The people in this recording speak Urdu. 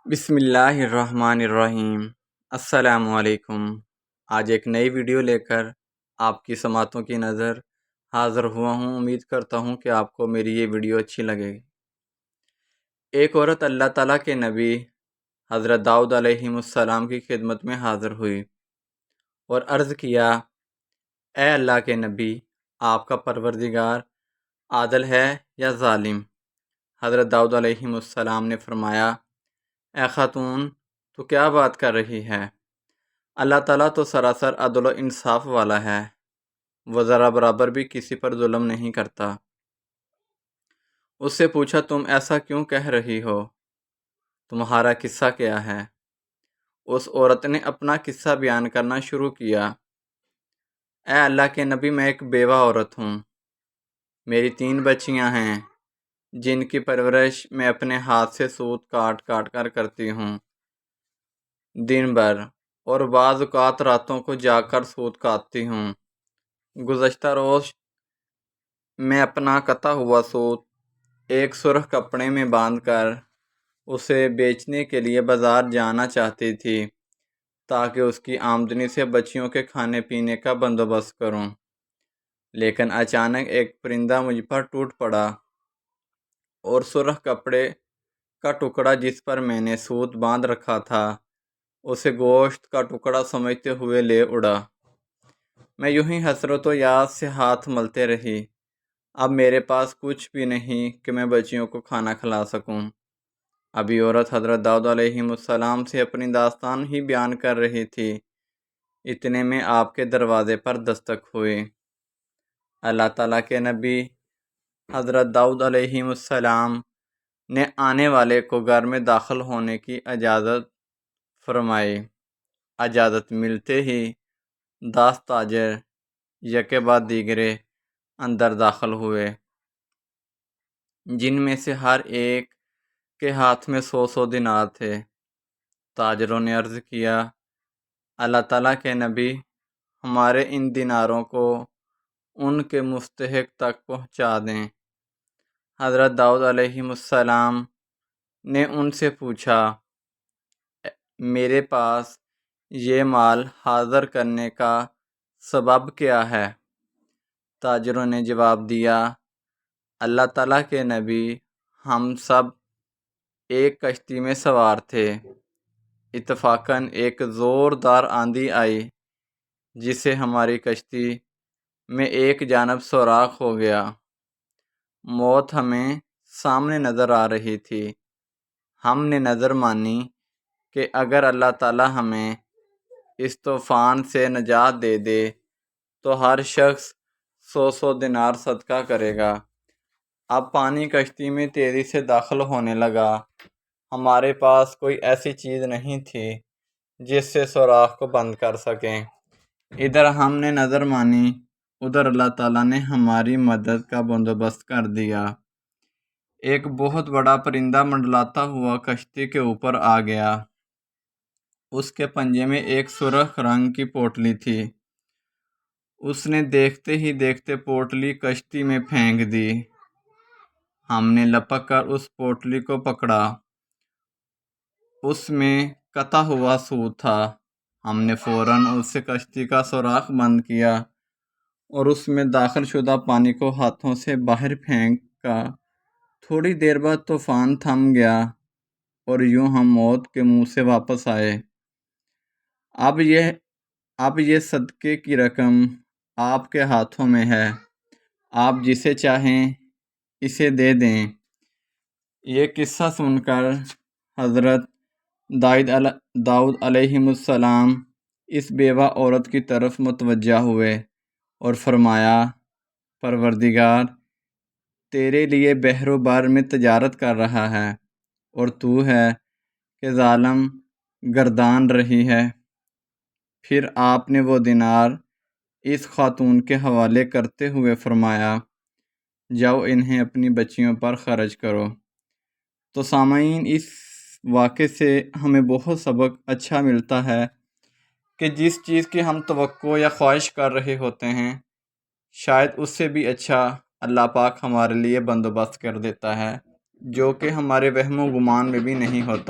بسم اللہ الرحمن الرحیم۔ السلام علیکم۔ آج ایک نئی ویڈیو لے کر آپ کی سماعتوں کی نظر حاضر ہوا ہوں۔ امید کرتا ہوں کہ آپ کو میری یہ ویڈیو اچھی لگے گی۔ ایک عورت اللہ تعالیٰ کے نبی حضرت داؤد علیہ السلام کی خدمت میں حاضر ہوئی اور عرض کیا، اے اللہ کے نبی، آپ کا پروردگار عادل ہے یا ظالم؟ حضرت داؤد علیہ السلام نے فرمایا، اے خاتون، تو کیا بات کر رہی ہے؟ اللہ تعالیٰ تو سراسر عدل و انصاف والا ہے، وہ ذرا برابر بھی کسی پر ظلم نہیں کرتا۔ اس سے پوچھا، تم ایسا کیوں کہہ رہی ہو؟ تمہارا قصہ کیا ہے؟ اس عورت نے اپنا قصہ بیان کرنا شروع کیا۔ اے اللہ کے نبی، میں ایک بیوہ عورت ہوں۔ میری 3 بچیاں ہیں جن کی پرورش میں اپنے ہاتھ سے سوت کاٹ کاٹ کر کرتی ہوں دن بھر، اور بعض اوقات راتوں کو جا کر سوت کاٹتی ہوں۔ گزشتہ روز میں اپنا کتا ہوا سوت ایک سرخ کپڑے میں باندھ کر اسے بیچنے کے لیے بازار جانا چاہتی تھی تاکہ اس کی آمدنی سے بچیوں کے کھانے پینے کا بندوبست کروں، لیکن اچانک ایک پرندہ مجھ پر ٹوٹ پڑا اور سرخ کپڑے کا ٹکڑا جس پر میں نے سوت باندھ رکھا تھا اسے گوشت کا ٹکڑا سمجھتے ہوئے لے اڑا۔ میں یوں ہی حسرت و یاس سے ہاتھ ملتے رہی۔ اب میرے پاس کچھ بھی نہیں کہ میں بچیوں کو کھانا کھلا سکوں۔ ابھی عورت حضرت داؤد علیہ السلام سے اپنی داستان ہی بیان کر رہی تھی، اتنے میں آپ کے دروازے پر دستک ہوئی۔ اللہ تعالیٰ کے نبی حضرت داؤد علیہ السلام نے آنے والے کو گھر میں داخل ہونے کی اجازت فرمائی۔ اجازت ملتے ہی 10 تاجر یکے بعد دیگرے اندر داخل ہوئے، جن میں سے ہر ایک کے ہاتھ میں 100 دینار تھے۔ تاجروں نے عرض کیا، اللہ تعالیٰ کے نبی، ہمارے ان دیناروں کو ان کے مستحق تک پہنچا دیں۔ حضرت داؤد علیہ السلام نے ان سے پوچھا، میرے پاس یہ مال حاضر کرنے کا سبب کیا ہے؟ تاجروں نے جواب دیا، اللہ تعالیٰ کے نبی، ہم سب ایک کشتی میں سوار تھے۔ اتفاقاً ایک زوردار آندھی آئی جس سے ہماری کشتی میں ایک جانب سوراخ ہو گیا۔ موت ہمیں سامنے نظر آ رہی تھی۔ ہم نے نظر مانی کہ اگر اللہ تعالیٰ ہمیں اس طوفان سے نجات دے دے تو ہر شخص 100 دینار صدقہ کرے گا۔ اب پانی کشتی میں تیزی سے داخل ہونے لگا۔ ہمارے پاس کوئی ایسی چیز نہیں تھی جس سے سوراخ کو بند کر سکیں۔ ادھر ہم نے نظر مانی، ادھر اللہ تعالیٰ نے ہماری مدد کا بندوبست کر دیا۔ ایک بہت بڑا پرندہ منڈلاتا ہوا کشتی کے اوپر آ گیا۔ اس کے پنجے میں ایک سرخ رنگ کی پوٹلی تھی۔ اس نے دیکھتے ہی دیکھتے پوٹلی کشتی میں پھینک دی۔ ہم نے لپک کر اس پوٹلی کو پکڑا۔ اس میں کتا ہوا سوت تھا۔ ہم نے فوراً اس سے کشتی کا سوراخ بند کیا اور اس میں داخل شدہ پانی کو ہاتھوں سے باہر پھینکا۔ تھوڑی دیر بعد طوفان تھم گیا اور یوں ہم موت کے منہ سے واپس آئے۔ اب یہ صدقے کی رقم آپ کے ہاتھوں میں ہے، آپ جسے چاہیں اسے دے دیں۔ یہ قصہ سن کر حضرت داؤد علیہ السلام اس بیوہ عورت کی طرف متوجہ ہوئے اور فرمایا، پروردگار تیرے لیے بحر و بر میں تجارت کر رہا ہے اور تو ہے کہ ظالم گردان رہی ہے۔ پھر آپ نے وہ دینار اس خاتون کے حوالے کرتے ہوئے فرمایا، جاؤ انہیں اپنی بچیوں پر خرچ کرو۔ تو سامعین، اس واقعے سے ہمیں بہت سبق اچھا ملتا ہے کہ جس چیز کی ہم توقع یا خواہش کر رہے ہوتے ہیں، شاید اس سے بھی اچھا اللہ پاک ہمارے لیے بندوبست کر دیتا ہے، جو کہ ہمارے وہم و گمان میں بھی نہیں ہوتا۔